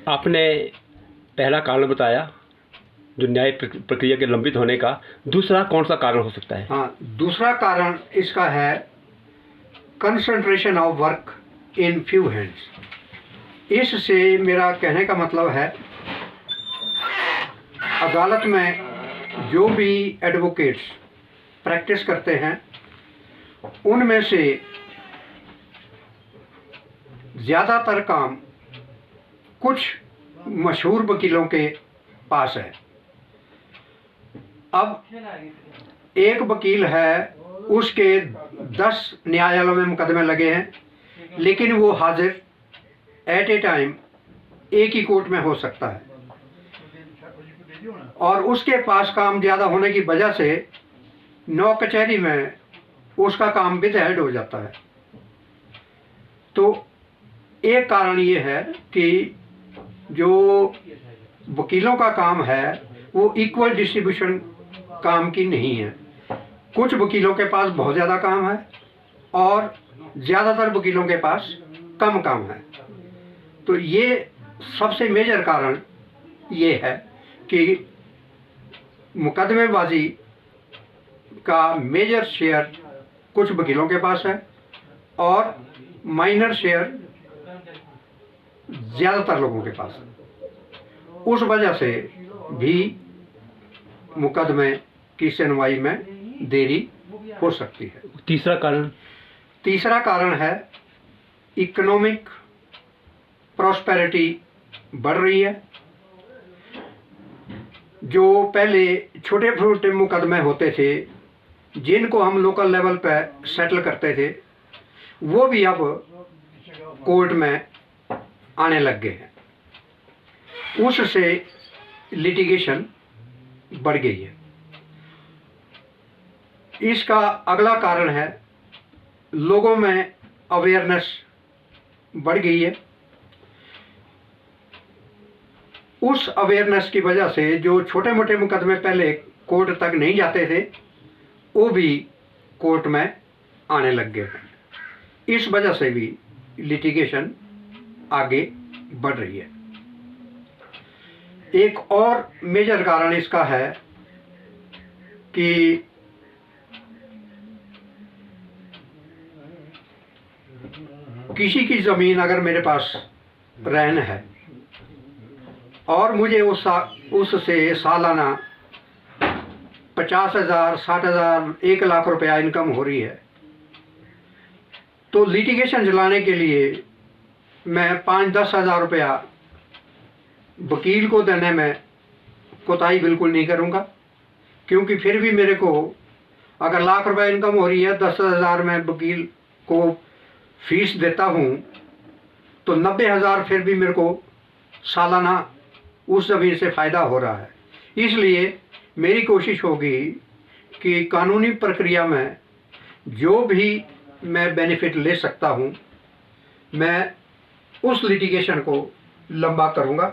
आपने पहला कारण बताया जो न्याय प्रक्रिया के लंबित होने का। दूसरा कौन सा कारण हो सकता है? हाँ, दूसरा कारण इसका है concentration of work in few hands. इससे मेरा कहने का मतलब है, अदालत में जो भी एडवोकेट्स प्रैक्टिस करते हैं उनमें से ज़्यादातर काम कुछ मशहूर वकीलों के पास है। अब एक वकील है, उसके 10 न्यायालयों में मुकदमे लगे हैं, लेकिन वो हाजिर एट ए टाइम एक ही कोर्ट में हो सकता है, और उसके पास काम ज़्यादा होने की वजह से 9 कचहरी में उसका काम विदहेड हो जाता है। तो एक कारण ये है कि जो वकीलों का काम है वो इक्वल डिस्ट्रीब्यूशन काम की नहीं है। कुछ वकीलों के पास बहुत ज़्यादा काम है और ज़्यादातर वकीलों के पास कम काम है। तो ये सबसे मेजर कारण ये है कि मुकदमेबाजी का मेजर शेयर कुछ वकीलों के पास है और माइनर शेयर ज़्यादातर लोगों के पास है। उस वजह से भी मुकदमे की सुनवाई में देरी हो सकती है। तीसरा कारण है इकोनॉमिक प्रॉस्पेरिटी बढ़ रही है। जो पहले छोटे छोटे मुकदमे होते थे जिनको हम लोकल लेवल पर सेटल करते थे, वो भी अब कोर्ट में आने लग गए हैं। उससे लिटिगेशन बढ़ गई है। इसका अगला कारण है लोगों में अवेयरनेस बढ़ गई है। उस अवेयरनेस की वजह से जो छोटे मोटे मुकदमे पहले कोर्ट तक नहीं जाते थे वो भी कोर्ट में आने लग गए हैं। इस वजह से भी लिटिगेशन आगे बढ़ रही है। एक और मेजर कारण इसका है कि किसी की ज़मीन अगर मेरे पास रहन है और मुझे उससे सालाना 50,000, 60,000, 1 लाख रुपया इनकम हो रही है, तो लिटिगेशन चलाने के लिए मैं 5-10 हज़ार रुपया वकील को देने में कोताही बिल्कुल नहीं करूँगा, क्योंकि फिर भी मेरे को अगर लाख रुपया इनकम हो रही है, 10,000 में वकील को फीस देता हूँ तो 90,000 फिर भी मेरे को सालाना उस ज़मीन से फ़ायदा हो रहा है। इसलिए मेरी कोशिश होगी कि कानूनी प्रक्रिया में जो भी मैं बेनिफिट ले सकता हूँ मैं उस लिटिगेशन को लंबा करूँगा,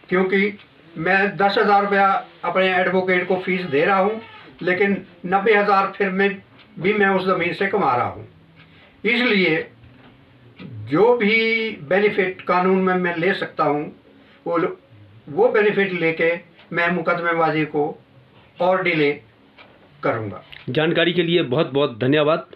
क्योंकि मैं 10,000 रुपया अपने एडवोकेट को फीस दे रहा हूँ, लेकिन 90,000 फिर मैं उस ज़मीन से कमा रहा हूँ। इसलिए जो भी बेनिफिट कानून में मैं ले सकता हूँ वो बेनिफिट लेके मैं मुकदमेबाजी को और डिले करूँगा। जानकारी के लिए बहुत बहुत धन्यवाद।